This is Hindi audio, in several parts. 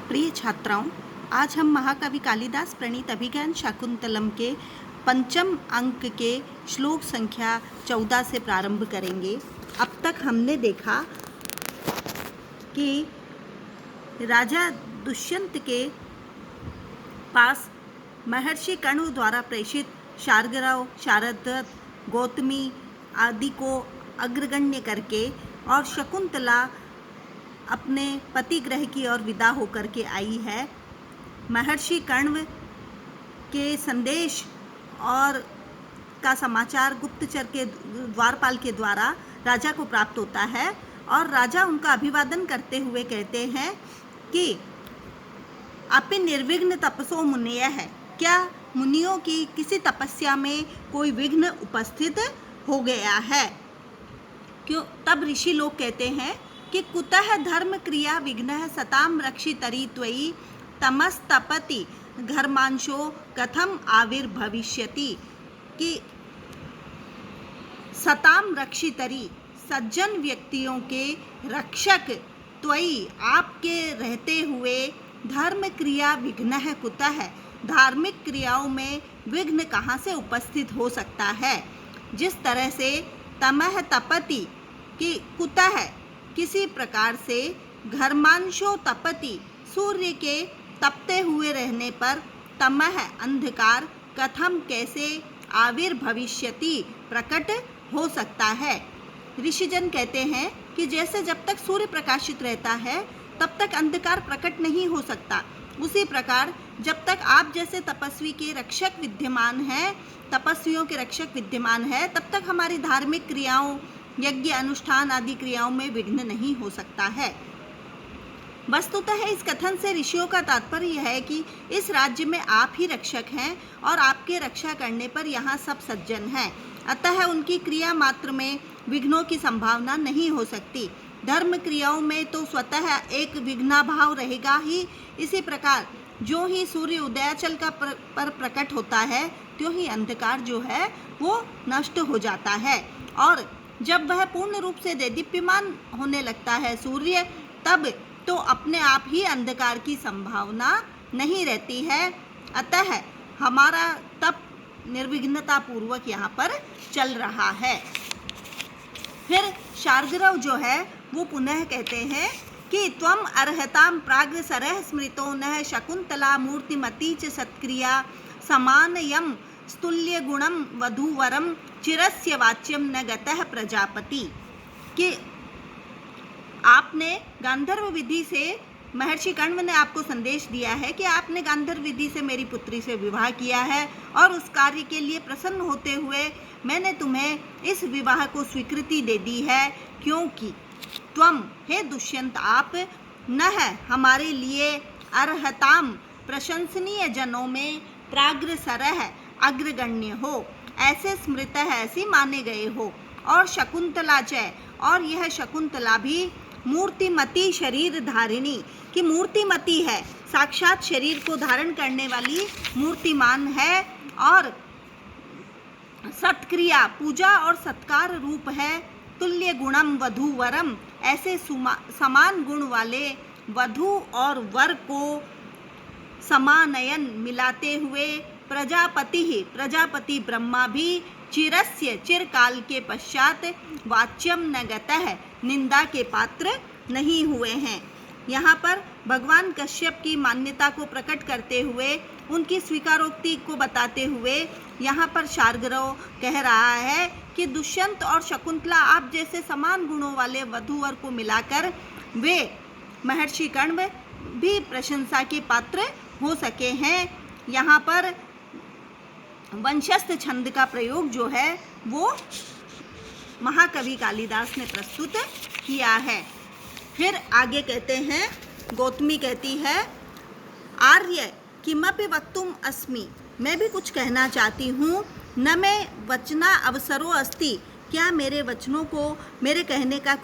प्रिय छात्राओं, आज हम महाकवि कालिदास प्रणीत अभिज्ञान शाकुंतलम के पंचम अंक के श्लोक संख्या 14 से प्रारंभ करेंगे। अब तक हमने देखा कि राजा दुष्यंत के पास महर्षि कण्व द्वारा प्रेषित शार्गरव, शारदत्त, गौतमी आदि को अग्रगण्य करके और शकुंतला अपने पति गृह की ओर विदा होकर के आई है। महर्षि कण्व के संदेश और का समाचार गुप्तचर के द्वारपाल के द्वारा राजा को प्राप्त होता है और राजा उनका अभिवादन करते हुए कहते हैं कि अपि निर्विघ्न तपसो मुनय है, क्या मुनियों की किसी तपस्या में कोई विघ्न उपस्थित हो गया है। क्यों? तब ऋषि लोग कहते हैं कि कुतः धर्म क्रिया विघ्नः सताम रक्षितरि त्वयि तमस्तपति घर्मांशो कथम आविर्भविष्यति। कि सताम रक्षितरि सज्जन व्यक्तियों के रक्षक त्वयि आपके रहते हुए धर्म क्रिया विघ्नः कुतः, धार्मिक क्रियाओं में विघ्न कहाँ से उपस्थित हो सकता है। जिस तरह से तमह तपति कि कुतः किसी प्रकार से, घर्मांशो तपति सूर्य के तपते हुए रहने पर, तमह अंधकार कथम कैसे, आविर्भविष्यति प्रकट हो सकता है। ऋषिजन कहते हैं कि जैसे जब तक सूर्य प्रकाशित रहता है तब तक अंधकार प्रकट नहीं हो सकता, उसी प्रकार जब तक आप जैसे तपस्वी के रक्षक विद्यमान हैं, तपस्वियों के रक्षक विद्यमान है, तब तक हमारी धार्मिक क्रियाओं, यज्ञ अनुष्ठान आदि क्रियाओं में विघ्न नहीं हो सकता है। वस्तुतः इस कथन से ऋषियों का तात्पर्य है कि इस राज्य में आप ही रक्षक हैं और आपके रक्षा करने पर यहाँ सब सज्जन हैं, अतः उनकी क्रिया मात्र में विघ्नों की संभावना नहीं हो सकती। धर्म क्रियाओं में तो स्वतः एक विघ्नाभाव रहेगा ही। इसी प्रकार जो ही सूर्य उदयाचल का पर प्रकट होता है त्यों ही अंधकार जो है वो नष्ट हो जाता है, और जब वह पूर्ण रूप से देदीप्यमान होने लगता है सूर्य, तब तो अपने आप ही अंधकार की संभावना नहीं रहती है। अतः हमारा तप निर्विघ्नता पूर्वक यहाँ पर चल रहा है। फिर शार्गरव जो है वो पुनः कहते हैं कि त्वम अर्हताम प्राग्र सरह स्मृतो नः शकुंतला मूर्तिमती च सत्क्रिया समानयम स्तुल्य गुणम वधूवरम चिरस्य वाच्यम न गतः प्रजापति। कि आपने गांधर्व विधि से, महर्षि कण्व ने आपको संदेश दिया है कि आपने गांधर्व विधि से मेरी पुत्री से विवाह किया है और उस कार्य के लिए प्रसन्न होते हुए मैंने तुम्हें इस विवाह को स्वीकृति दे दी है, क्योंकि त्वम हे दुष्यंत आप न है हमारे लिए अर्हताम प्रशंसनीय जनों में प्राग्र सरह अग्रगण्य हो, ऐसे स्मृत है, ऐसी माने गए हो, और शकुंतला च, और यह शकुंतला भी मूर्तिमती शरीर धारिणी की मूर्तिमती है, साक्षात शरीर को धारण करने वाली मूर्तिमान है, और सत्क्रिया पूजा और सत्कार रूप है, तुल्य गुणम वधूवरम ऐसे समान गुण वाले वधू और वर को समानयन मिलाते हुए, प्रजापति ब्रह्मा भी चिरस्य चिरकाल के पश्चात वाच्यम न गतः निंदा के पात्र नहीं हुए हैं। यहाँ पर भगवान कश्यप की मान्यता को प्रकट करते हुए, उनकी स्वीकारोक्ति को बताते हुए यहाँ पर शार्गरव कह रहा है कि दुष्यंत और शकुंतला आप जैसे समान गुणों वाले वधूवर को मिलाकर वे महर्षि कण्व भी प्रशंसा के पात्र हो सके हैं। यहाँ पर वंशस्थ छंद का प्रयोग जो है वो महाकवि कालिदास ने प्रस्तुत किया है। फिर आगे कहते हैं, गौतमी कहती है, आर्य किमपि वक्तुम अस्मि, मैं भी कुछ कहना चाहती हूँ, न मैं वचना अवसरो अस्ति, क्या मेरे वचनों को मेरे कहने का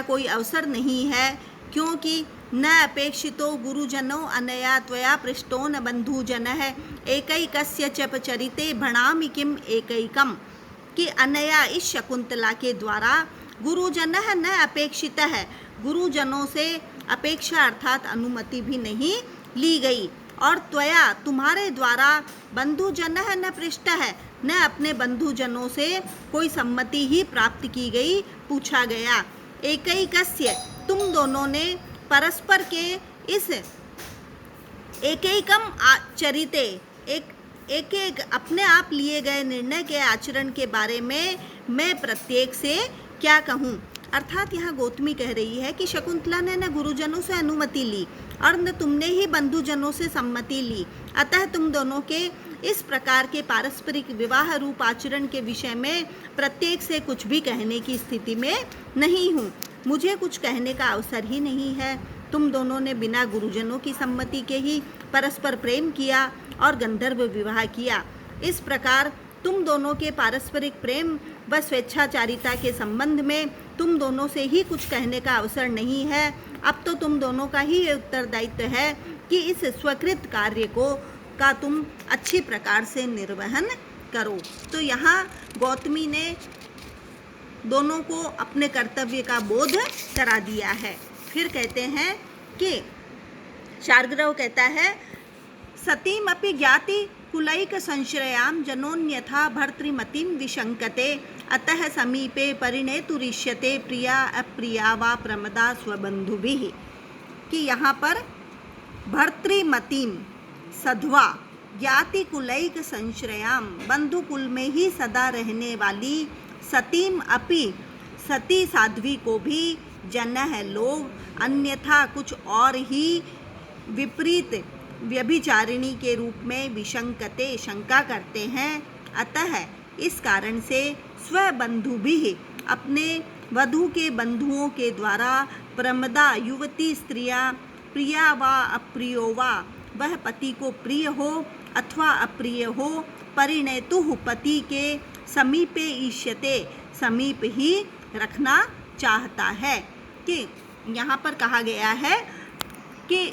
कोई अवसर नहीं है, क्योंकि न अपेक्षितो गुरुजनो अनया त्वया पृष्टो न बंधुजनः एकैकस्य च चरिते भणामि किम एकैकम। कि अनया इस शकुंतला के द्वारा गुरुजनः न अपेक्षितः, गुरुजनों से अपेक्षा अर्थात अनुमति भी नहीं ली गई। और त्वया तुम्हारे द्वारा बंधुजनः न पृष्टः, न अपने बंधुजनों से कोई सम्मति ही प्राप्त की गई, पूछा गया। एकैकस्य, तुम दोनों ने परस्पर के इस एकैकम आचरिते, एक एक अपने आप लिए गए निर्णय के आचरण के बारे में मैं प्रत्येक से क्या कहूँ। अर्थात यहाँ गौतमी कह रही है कि शकुंतला ने न गुरुजनों से अनुमति ली और न तुमने ही बंधुजनों से सम्मति ली, अतः तुम दोनों के इस प्रकार के पारस्परिक विवाह रूप आचरण के विषय में प्रत्येक से कुछ भी कहने की स्थिति में नहीं हूँ। मुझे कुछ कहने का अवसर ही नहीं है। तुम दोनों ने बिना गुरुजनों की सम्मति के ही परस्पर प्रेम किया और गंधर्व विवाह किया। इस प्रकार तुम दोनों के पारस्परिक प्रेम व स्वेच्छाचारिता के संबंध में तुम दोनों से ही कुछ कहने का अवसर नहीं है। अब तो तुम दोनों का ही उत्तरदायित्व है कि इस स्वीकृत कार्य का तुम अच्छी प्रकार से निर्वहन करो। तो यहाँ गौतमी ने दोनों को अपने कर्तव्य का बोध करा दिया है। फिर कहते हैं कि शार्ग्रव कहता है, सतीम अपि ज्ञाति कुलैक संश्रयाम जनोन्यथा भर्तृमतिम विशंकते, अतः समीपे परिणेतुरिष्यते प्रिया अप्रिया वा प्रमदा स्वबंधुभिः। कि यहाँ पर भर्तृमतिम सध्वा ज्ञाति कुलैक संश्रयाम, बंधु कुल में ही सदा रहने वाली, सतीम अपि सती साध्वी को भी, जनः लोग, अन्यथा कुछ और ही विपरीत व्यभिचारिणी के रूप में विशंकते शंका करते हैं। अतः इस कारण से स्वबंधुभिः अपने वधू के बंधुओं के द्वारा, प्रमदा युवती स्त्रियां, प्रिया वा अप्रियो वा, वह पति को प्रिय हो अथवा अप्रिय हो, परिणेतुः पति के, समीपे ईष्यते समीप ही रखना चाहता है। कि यहाँ पर कहा गया है कि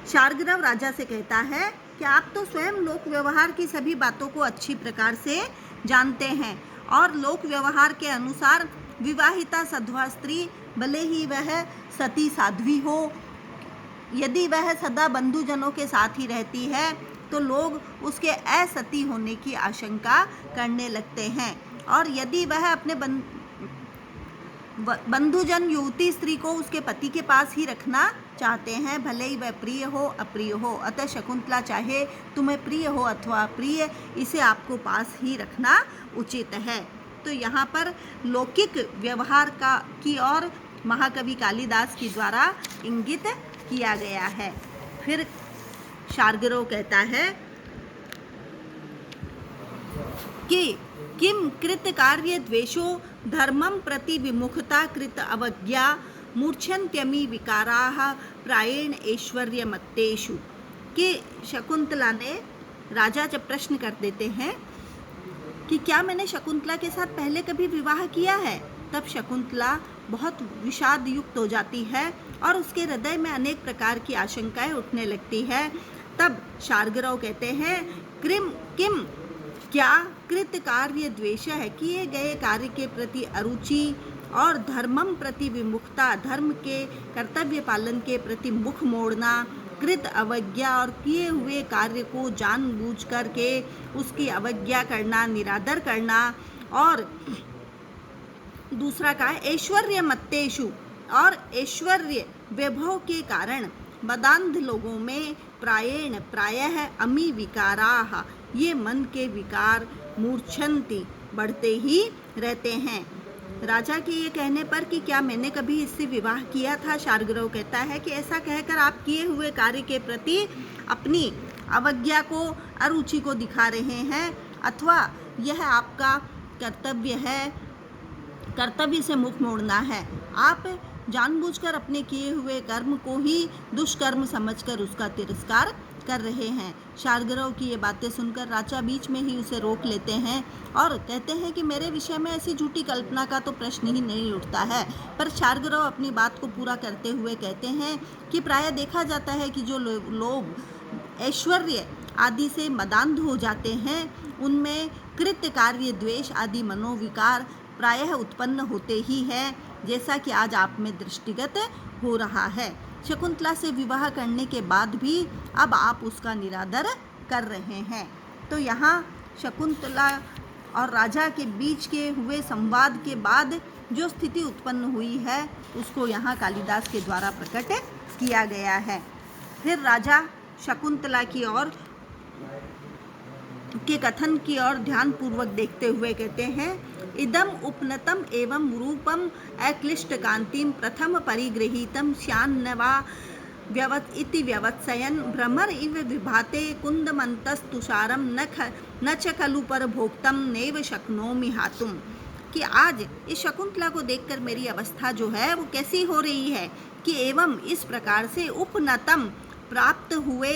शार्ग्रव राजा से कहता है कि आप तो स्वयं लोक व्यवहार की सभी बातों को अच्छी प्रकार से जानते हैं और लोक व्यवहार के अनुसार विवाहिता सध्वा स्त्री, भले ही वह सती साध्वी हो, यदि वह सदा बंधुजनों के साथ ही रहती है तो लोग उसके असती होने की आशंका करने लगते हैं। और यदि वह अपने बंधुजन युवती स्त्री को उसके पति के पास ही रखना चाहते हैं, भले ही वह प्रिय हो अप्रिय हो। अतः शकुंतला चाहे तुम्हें प्रिय हो अथवा अप्रिय, इसे आपको पास ही रखना उचित है। तो यहाँ पर लौकिक व्यवहार की ओर महाकवि कालिदास के द्वारा इंगित किया गया है। फिर शार्ग्रव कहता है कि किम कृत कार्य द्वेषो धर्मं प्रति विमुखता कृत अवज्ञा मूर्छन्त्यमी विकाराः प्रायेण ऐश्वर्यमत्तेषु। कि शकुंतला ने, राजा जब प्रश्न कर देते हैं कि क्या मैंने शकुंतला के साथ पहले कभी विवाह किया है, तब शकुंतला बहुत विषाद युक्त हो जाती है और उसके हृदय में अनेक प्रकार की आशंकाएं उठने लगती है। तब शार्ग्रव कहते हैं, किम क्या कृत कार्य द्वेष है, किए गए कार्य के प्रति अरुचि और धर्मम प्रति विमुखता, धर्म के कर्तव्य पालन के प्रति मुख मोड़ना, कृत अवज्ञा और किए हुए कार्य को जानबूझ करके उसकी अवज्ञा करना, निरादर करना, और दूसरा का है ऐश्वर्य मत्तेषु, और ऐश्वर्य वैभव के कारण मदांध लोगों में प्रायः अमी विकाराः, ये मन के विकार मूर्छन्ति बढ़ते ही रहते हैं। राजा के ये कहने पर कि क्या मैंने कभी इससे विवाह किया था, शार्ग्रव कहता है कि ऐसा कहकर आप किए हुए कार्य के प्रति अपनी अवज्ञा को, अरुचि को दिखा रहे हैं, अथवा यह आपका कर्तव्य है, कर्तव्य से मुख मोड़ना है। आप जानबूझकर अपने किए हुए कर्म को ही दुष्कर्म समझकर उसका तिरस्कार कर रहे हैं। शार्ग्रव की ये बातें सुनकर राजा बीच में ही उसे रोक लेते हैं और कहते हैं कि मेरे विषय में ऐसी झूठी कल्पना का तो प्रश्न ही नहीं उठता है। पर शार्ग्रव अपनी बात को पूरा करते हुए कहते हैं कि प्रायः देखा जाता है कि जो लोग ऐश्वर्य आदि से मदान्ध हो जाते हैं, उनमें कृत्य कार्य द्वेष आदि मनोविकार प्रायः उत्पन्न होते ही हैं, जैसा कि आज आप में दृष्टिगत हो रहा है। शकुंतला से विवाह करने के बाद भी अब आप उसका निरादर कर रहे हैं। तो यहाँ शकुंतला और राजा के बीच के हुए संवाद के बाद जो स्थिति उत्पन्न हुई है उसको यहाँ कालिदास के द्वारा प्रकट किया गया है। फिर राजा शकुंतला की ओर के कथन की ओर ध्यान पूर्वक देखते हुए कहते हैं, इदम उपनतम एवं रूपम अक्लिष्ट कांतिम प्रथम परिगृहीतम श्यान्नवा व्यवत इति व्यवत्सयन भ्रमर इव विभाते कुंदमंतस्तुषारम न च खलु पर भोक्तम नैव शक्नोमि हातुम। कि आज इस शकुंतला को देखकर मेरी अवस्था जो है वो कैसी हो रही है कि एवं इस प्रकार से उपनतम प्राप्त हुए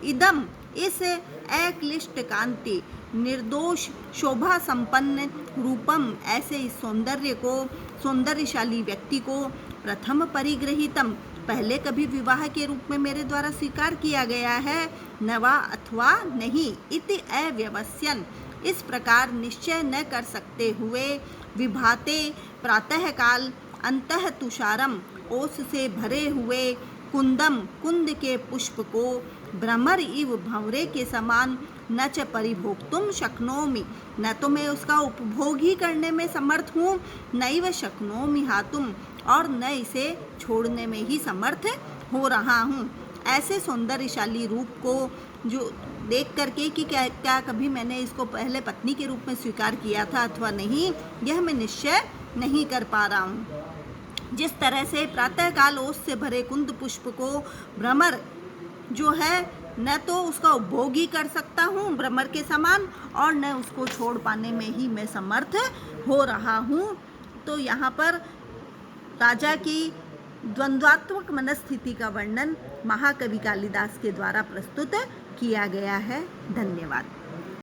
इदम इस अक्लिष्ट कांति निर्दोष शोभा संपन्न रूपम ऐसे इस सौंदर्य को सौंदर्यशाली व्यक्ति को प्रथम परिगृहीतम पहले कभी विवाह के रूप में मेरे द्वारा स्वीकार किया गया है, नवा अथवा नहीं इति अव्यवस्यन इस प्रकार निश्चय न कर सकते हुए विभाते प्रातःकाल अंतः तुषारम ओस से भरे हुए कुंदम कुंद के पुष्प को भ्रमर इव भंवरे के समान न च परिभोक्तुम शक्नोमि न तो मैं उसका उपभोग ही करने में समर्थ हूँ, नैव शक्नोमि हातुम और न इसे छोड़ने में ही समर्थ हो रहा हूँ। ऐसे सौंदर्यशाली रूप को जो देख करके कि क्या कभी मैंने इसको पहले पत्नी के रूप में स्वीकार किया था अथवा नहीं, यह मैं निश्चय नहीं कर पा रहा हूँ। जिस तरह से प्रातःकाल ओस से भरे कुंद पुष्प को भ्रमर जो है न तो उसका उपभोग ही कर सकता हूँ भ्रमर के समान और न उसको छोड़ पाने में ही मैं समर्थ हो रहा हूँ। तो यहाँ पर राजा की द्वंद्वात्मक मनस्थिति का वर्णन महाकवि कालिदास के द्वारा प्रस्तुत किया गया है। धन्यवाद।